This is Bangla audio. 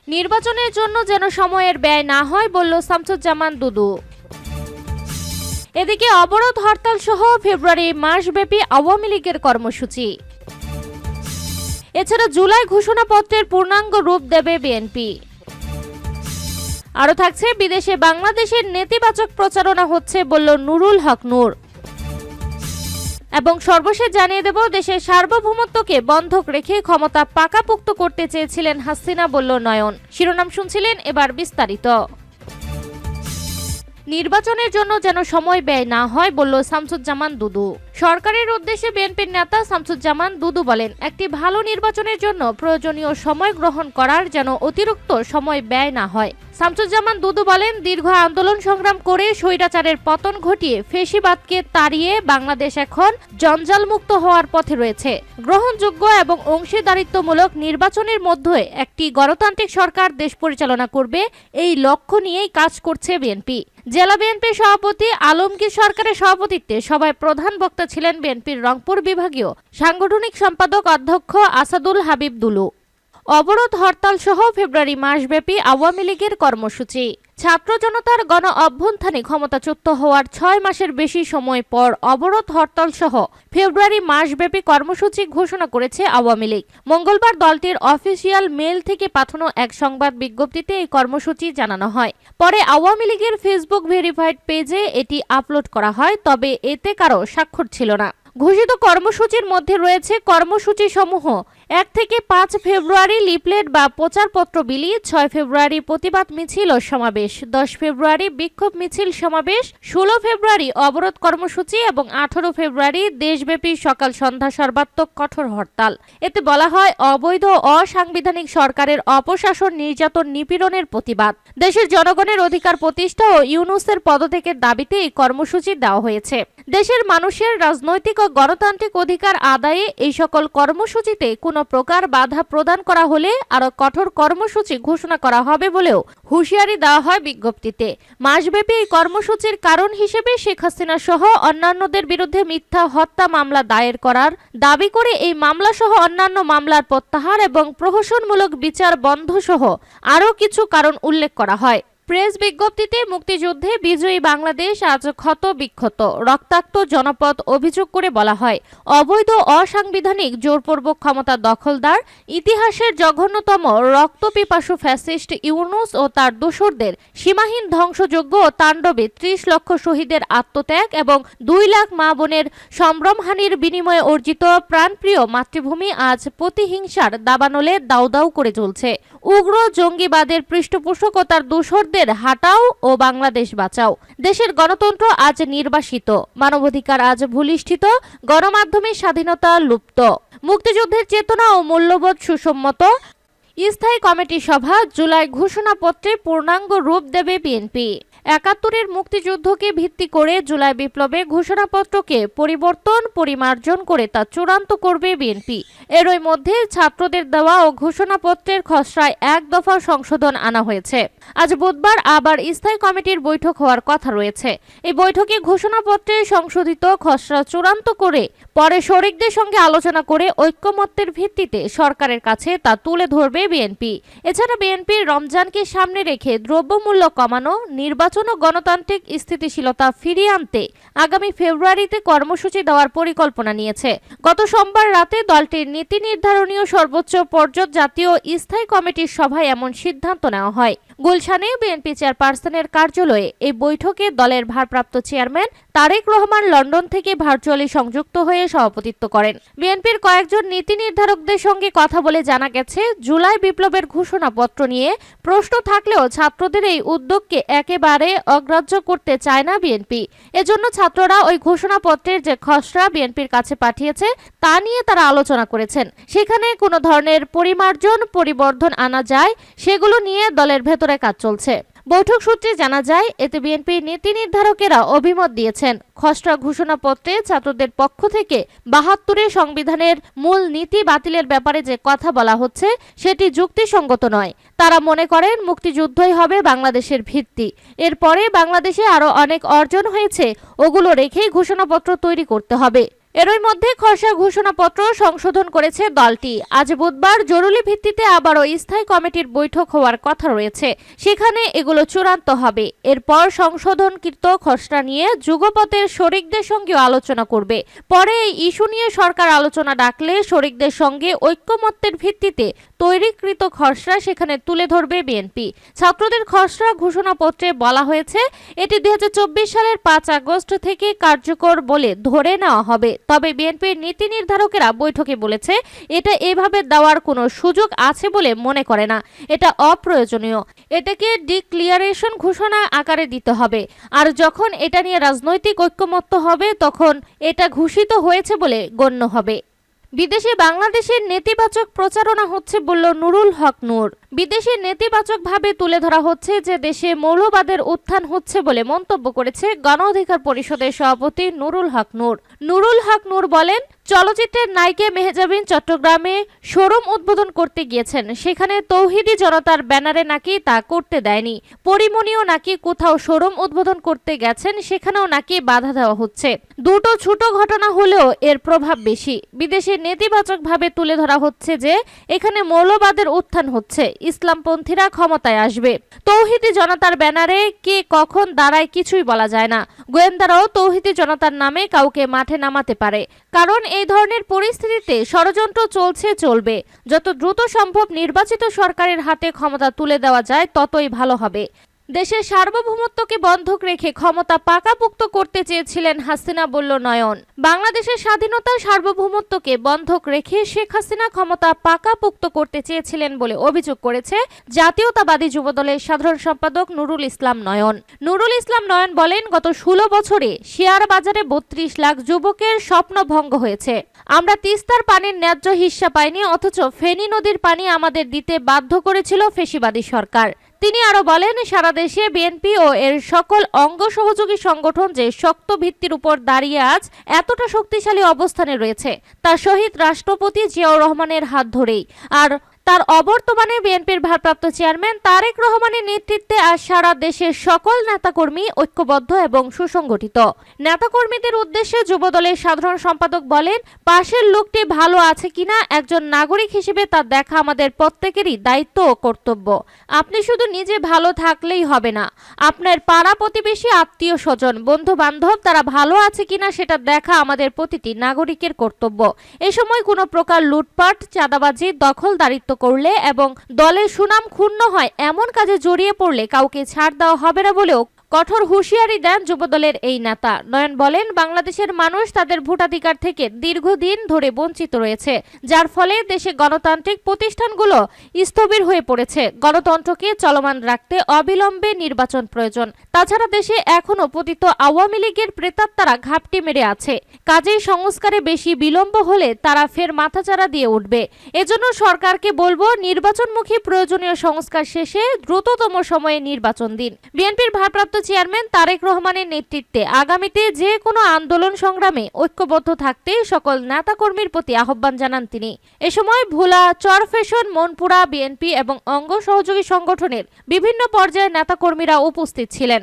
নির্বাচনের জন্য যেন সময়ের ব্যয় না হয় বলল শামসুজ্জামান দুদু। এদিকে অবরোধ হরতাল সহ ফেব্রুয়ারি মাসব্যাপী আওয়ামী লীগের কর্মসূচি। এছাড়া জুলাই ঘোষণাপত্রের পূর্ণাঙ্গ রূপ দেবে বিএনপি। আরও থাকছে বিদেশে বাংলাদেশের নেতিবাচক প্রচারণা হচ্ছে বলল নুরুল হক নূর। এবং সর্বশেষ জানিয়ে দেব, দেশের সার্বভৌমত্বকে বন্ধক রেখে ক্ষমতা পাকাপোক্ত করতে চেয়েছিলেন হাসিনা বলল নয়ন। শিরোনাম শুনছিলেন, এবার বিস্তারিত। নির্বাচনের জন্য যেন সময় ব্যয় না হয় বলল শামসুজ্জামান দুদু। সরকারের উদ্দেশ্যে বিএনপির নেতা শামসুজ্জামান দুদু বলেন, একটি ভালো নির্বাচনের জন্য প্রয়োজনীয় সময় গ্রহণ করার যেন অতিরিক্ত সময় ব্যয় না হয়। শামসুজ্জামান দুদু বলেন, দীর্ঘ আন্দোলন সংগ্রাম করে স্বৈরাচারের পতন ঘটিয়ে ফ্যাসিবাদকে তাড়িয়ে বাংলাদেশ এখন জঞ্জালমুক্ত হওয়ার পথে রয়েছে। গ্রহণযোগ্য এবং অংশীদারিত্বমূলক নির্বাচনের মধ্যে একটি গণতান্ত্রিক সরকার দেশ পরিচালনা করবে, এই লক্ষ্য নিয়েই কাজ করছে বিএনপি। জেলা বিএনপির সভাপতি আলমগীর সরকারের সভাপতিত্বে সভায় প্রধান বক্তা ছিলেন বিএনপির রংপুর বিভাগীয় সাংগঠনিক সম্পাদক অধ্যক্ষ আসাদুল হাবিব দুলু। অবরোধ হরতাল সহ ফেব্রুয়ারি মাসব্যাপী আওয়ামী লীগের কর্মসূচি। ছাত্র জনতার গণ অভ্যুত্থানে ক্ষমতাচ্যুত হওয়ার 6 মাসের বেশি সময় পর অবরোধ হরতাল সহ ফেব্রুয়ারি মাসব্যাপী কর্মসূচি ঘোষণা করেছে আওয়ামী লীগ। মঙ্গলবার দলটির অফিসিয়াল মেইল থেকে পাঠানো এক সংবাদ বিজ্ঞপ্তিতে এই কর্মসূচি জানানো হয়। পরে আওয়ামী লীগের ফেসবুক ভেরিফাইড পেজে এটি আপলোড করা হয়, তবে এতে কারো স্বাক্ষর ছিল না। ঘোষিত কর্মসূচির মধ্যে রয়েছে কর্মসূচি সমূহ: 1 থেকে 5 ফেব্রুয়ারি লিফলেট বা প্রচারপত্র বিলি, 6 ফেব্রুয়ারি প্রতিবাদ মিছিল ও সমাবেশ, 10 ফেব্রুয়ারি বিক্ষোভ মিছিল সমাবেশ, 16 ফেব্রুয়ারি অবরোধ কর্মসূচি এবং 18 ফেব্রুয়ারি দেশব্যাপী সকাল সন্ধ্যা সর্বাত্মক কঠোর হরতাল। এতে বলা হয়, অবৈধ অসাংবিধানিক সরকারের অপশাসন, নির্যাতন, নিপীড়নের প্রতিবাদ, দেশের জনগণের অধিকার প্রতিষ্ঠা ও ইউনূসের পদত্যাগের দাবিতে এই কর্মসূচি দেওয়া হয়েছে। দেশের মানুষের রাজনৈতিক ও গণতান্ত্রিক অধিকার আদায়ে এই সকল কর্মসূচিতে কোনো প্রকার বাধা প্রদান করা হলে আরো কঠোর কর্মসূচি ঘোষণা করা হবে বলেও হুঁশিয়ারি দেওয়া হয় বিজ্ঞপ্তিতে। মাসব্যাপী এই কর্মসূচির কারণ হিসেবে শেখ হাসিনা সহ অন্যান্যদের বিরুদ্ধে মিথ্যা হত্যা মামলা দায়ের করার দাবি করে এই মামলা সহ অন্যান্য মামলার প্রত্যাহার এবং প্রহসনমূলক বিচার বন্ধ সহ আরও কিছু কারণ উল্লেখ করা হয়। প্রেস বিজ্ঞপ্তিতে মুক্তিযুদ্ধে বিজয়ী বাংলাদেশ আজ ক্ষত বিক্ষত, রক্তাক্ত জনপদ অভিযোগ করে বলা হয়, অবৈধ অসাংবিধানিক জোরপূর্বক ক্ষমতা দখলদার, ইতিহাসের জঘন্যতম রক্তপিপাসু ফ্যাসিস্ট ইউনূস ও তার দোসরদের সীমাহীন ধ্বংসযজ্ঞ ও তাণ্ডবে 30 লক্ষ শহীদের আত্মত্যাগ এবং 2 লাখ মা বোনের সম্ভ্রমহানির বিনিময়ে অর্জিত প্রাণপ্রিয় মাতৃভূমি আজ প্রতিহিংসার দাবানলে দাউ দাউ করে চলছে। উগ্র জঙ্গিবাদের পৃষ্ঠপোষকতার দোসরদের হাটাও ও বাংলাদেশ বাঁচাও। দেশের গণতন্ত্র আজ নির্বাসিত, মানবাধিকার আজ ভূলিষ্ঠিত, গণমাধ্যমের স্বাধীনতা লুপ্ত, মুক্তিযুদ্ধের চেতনা ও মূল্যবোধ সুসম্মত। স্থায়ী কমিটি সভা, জুলাই ঘোষণাপত্রে পূর্ণাঙ্গ রূপ দেবে বিএনপি। ৭১-এর মুক্তিযুদ্ধকে ভিত্তি করে জুলাই বিপ্লবে ঘোষণাপত্রকে পরিমার্জন করে তা চূড়ান্ত করবে বিএনপি। এরই মধ্যে ছাত্রদের দেওয়া ও ঘোষণাপত্রের খসড়ায় 1 দফা সংশোধন আনা হয়েছে। আজ বুধবার আবার স্থায়ী কমিটির বৈঠক হওয়ার কথা রয়েছে। এই বৈঠকে ঘোষণাপত্রে সংশোধিত খসড়া চূড়ান্ত করে পরে শরিকদের সঙ্গে আলোচনা করে ঐক্যমত্যের ভিত্তিতে সরকারের কাছে তা তুলে ধরবে বিএনপি। এছাড়া বিএনপির রমজানকে সামনে রেখে দ্রব্যমূল্য কমানো, নির্বাচন ও গণতান্ত্রিক স্থিতিশীলতা ফিরিয়ে আনতে আগামী ফেব্রুয়ারিতে কর্মসূচি দেওয়ার পরিকল্পনা নিয়েছে। গত সোমবার রাতে দলটির নীতি নির্ধারণী সর্বোচ্চ পর্যায় জাতীয় স্থায়ী কমিটির সভায় এমন সিদ্ধান্ত নেওয়া হয়। গুলশানে বিএনপি চেয়ারপারসনের কার্যালয়ে এই বৈঠকে দলের ভারপ্রাপ্ত চেয়ারম্যান তারেক রহমান লন্ডন থেকে ভার্চুয়ালি সংযুক্ত হয়ে সভাপতিত্ব করেন। বিএনপির কয়েকজন নীতি নির্ধারকদের সঙ্গে কথা বলে জানা গেছে, জুলাই বিপ্লবের ঘোষণাপত্র নিয়ে প্রশ্ন থাকলেও ছাত্রদের এই উদ্যোগকে একেবারে অগ্রাহ্য করতে চায় না বিএনপি। এজন্য ছাত্ররা ওই ঘোষণাপত্রের যে খসড়া বিএনপির কাছে পাঠিয়েছে তা নিয়ে তারা আলোচনা করেছেন। সেখানে কোনো ধরনের পরিবর্ধন আনা যায় সেগুলো নিয়ে দলের ভেতরে কাজ চলছে। বৈঠক সূত্রে জানা যায়, এতে বিএনপির নীতি নির্ধারকেরা অভিমত দিয়েছেন। খসড়া ঘোষণাপত্রে ছাত্রদের পক্ষ থেকে ৭২-এর সংবিধানের মূল নীতি বাতিলের ব্যাপারে যে কথা বলা হচ্ছে সেটি যুক্তিসঙ্গত নয়। তারা মনে করেন মুক্তিযুদ্ধই হবে বাংলাদেশের ভিত্তি। এরপরে বাংলাদেশে আরো অনেক অর্জন হয়েছে, ওগুলো রেখেই ঘোষণাপত্র তৈরি করতে হবে। এরই মধ্যে খসড়া ঘোষণাপত্র সংশোধন করেছে দলটি। আজ বুধবার জরুরি ভিত্তিতে আবারও স্থায়ী কমিটির বৈঠক হওয়ার কথা রয়েছে, সেখানে এগুলো চূড়ান্ত হবে। এরপর সংশোধনকৃত খসড়া নিয়ে যুগপথের শরিকদের সঙ্গেও আলোচনা করবে। পরে এই ইস্যু নিয়ে সরকার আলোচনা ডাকলে শরিকদের সঙ্গে ঐক্যমত্যের ভিত্তিতে তৈরিকৃত খসড়া সেখানে তুলে ধরবে বিএনপি। ছাত্রদের খসড়া ঘোষণাপত্রে বলা হয়েছে এটি 2024 সালের 5 আগস্ট থেকে কার্যকর বলে ধরে নেওয়া হবে। তবে বিএনপির নীতি নির্ধারকেরা বৈঠকে বলেছে এটা এভাবে দেওয়ার কোনো সুযোগ আছে বলে মনে করে না, এটা অপ্রয়োজনীয়। এটাকে ডিক্লিয়ারেশন ঘোষণা আকারে দিতে হবে, আর যখন এটা নিয়ে রাজনৈতিক ঐক্যমত্য হবে তখন এটা ঘোষিত হয়েছে বলে গণ্য হবে। বিদেশে বাংলাদেশের নেতিবাচক প্রচারণা হচ্ছে বলল নুরুল হক নূর। বিদেশে নেতিবাচকভাবে তুলে ধরা হচ্ছে যে দেশে মৌলবাদের উত্থান হচ্ছে বলে মন্তব্য করেছে গণ অধিকার পরিষদের সভাপতি নুরুল হক নূর। নুরুল হক নূর বলেন, চলচ্চিত্রের নায়িকা মেহজাবিন চট্টগ্রামে শোরুম উদ্বোধন করতে গিয়েছেন, সেখানে তৌহিদি জনতার ব্যানারে নাকি তা করতে দেয়নি। পরিমণিও নাকি কোথাও শোরুম উদ্বোধন করতে গেছেন, সেখানেও নাকি বাধা দেওয়া হচ্ছে। দুটো ছোট ঘটনা হলেও এর প্রভাব বেশি। বিদেশে নেতিবাচকভাবে তুলে ধরা হচ্ছে যে এখানে মৌলবাদের উত্থান হচ্ছে, ইসলামপন্থীরা ক্ষমতায় আসবে। তৌহিদি জনতার ব্যানারে কে কখন দাঁড়ায় কিছুই বলা যায় না। গোয়েন্দারাও তৌহিদি জনতার নামে কাউকে মাঠে নামাতে পারে, কারণ এই ধরনের পরিস্থিতিতে ষড়যন্ত্র চলবে। যত দ্রুত সম্ভব নির্বাচিত সরকারের হাতে ক্ষমতা তুলে দেওয়া যায় ততই ভালো হবে। দেশের সার্বভৌমত্বকে বন্ধক রেখে ক্ষমতা পাকাপোক্ত করতে চেয়েছিলেন হাসিনা বলল নয়ন। বাংলাদেশের স্বাধীনতার সার্বভৌমত্বকে বন্ধক রেখে শেখ হাসিনা ক্ষমতা পাকাপোক্ত করতে চেয়েছিলেন বলে অভিযোগ করেছে জাতীয়তাবাদী যুবদলের সাধারণ সম্পাদক নুরুল ইসলাম নয়ন। নুরুল ইসলাম নয়ন বলেন, গত 16 বছরে শেয়ার বাজারে 32 লাখ যুবকের স্বপ্ন ভঙ্গ হয়েছে। আমরা তিস্তার পানির ন্যায্য হিস্সা পাইনি, অথচ ফেনী নদীর পানি আমাদের দিতে বাধ্য করেছিল ফ্যাসিবাদী সরকার। তিনি আরো বলেন, সারা দেশে বিএনপি ও এর সকল অঙ্গ সহযোগী সংগঠন যে শক্ত ভিত্তির উপর দাঁড়িয়ে আজ এতটা শক্তিশালী অবস্থানে রয়েছে তা শহীদ রাষ্ট্রপতি জিয়াউর রহমানের হাত ধরেই। আর তার অবর্তমানে বিএনপির ভারপ্রাপ্ত চেয়ারম্যান তারেক রহমানের নেতৃত্বে আজ সারা দেশের সকল নেতাকর্মী ঐক্যবদ্ধ এবং সুসংগঠিত। নেতাকর্মীদের উদ্দেশ্যে যুবদলের সাধারণ সম্পাদক বলেন, পাশের লোকটি ভালো আছে কিনা একজন নাগরিক হিসেবে তা দেখা আমাদের প্রত্যেকেরই দায়িত্ব ও কর্তব্য। আপনি শুধু নিজে ভালো থাকলেই হবে না, আপনার পাড়া প্রতিবেশী, আত্মীয় স্বজন, বন্ধু বান্ধব তারা ভালো আছে কিনা সেটা দেখা আমাদের প্রতিটি নাগরিকের কর্তব্য। এ সময় কোনো প্রকার লুটপাট, চাঁদাবাজি, দখলদারিত্ব করলে এবং দলের সুনাম ক্ষুণ্ণ হয় এমন কাজে জড়িয়ে পড়লে কাউকে ছাড় দেওয়া হবে না বলেও কঠোর হুঁশিয়ারি দেন যুবদলের এই নেতা। নয়ন বলেন, বাংলাদেশের মানুষ তাদের ভোটাধিকার থেকে দীর্ঘদিন ধরে বঞ্চিত রয়েছে, যার ফলে দেশে গণতান্ত্রিক প্রতিষ্ঠানগুলো স্থবির হয়ে পড়েছে। গণতন্ত্রকে চলমান রাখতে অবিলম্বে নির্বাচন প্রয়োজন। তাছাড়া দেশে এখনো পতিত আওয়ামী লীগের প্রেতাত্মারা ঘাপটি মেরে আছে। কাজেই সংস্কারে বেশি বিলম্ব হলে তারা ফের মাথাচাড়া দিয়ে উঠবে। এজন্য সরকারকে বলবো, নির্বাচনমুখী প্রয়োজনীয় সংস্কার শেষে দ্রুততম সময়ে নির্বাচন দিন। বিএনপির ভারপ্রাপ্ত চেয়ারম্যান তারেক রহমানের নেতৃত্বে আগামীতে যে কোনো আন্দোলন সংগ্রামে ঐক্যবদ্ধ থাকতে সকল নেতাকর্মীর প্রতি আহ্বান জানান তিনি। এ সময় ভোলা, চরফ্যাশন, মনপুরা বিএনপি এবং অঙ্গ সহযোগী সংগঠনের বিভিন্ন পর্যায়ের নেতাকর্মীরা উপস্থিত ছিলেন।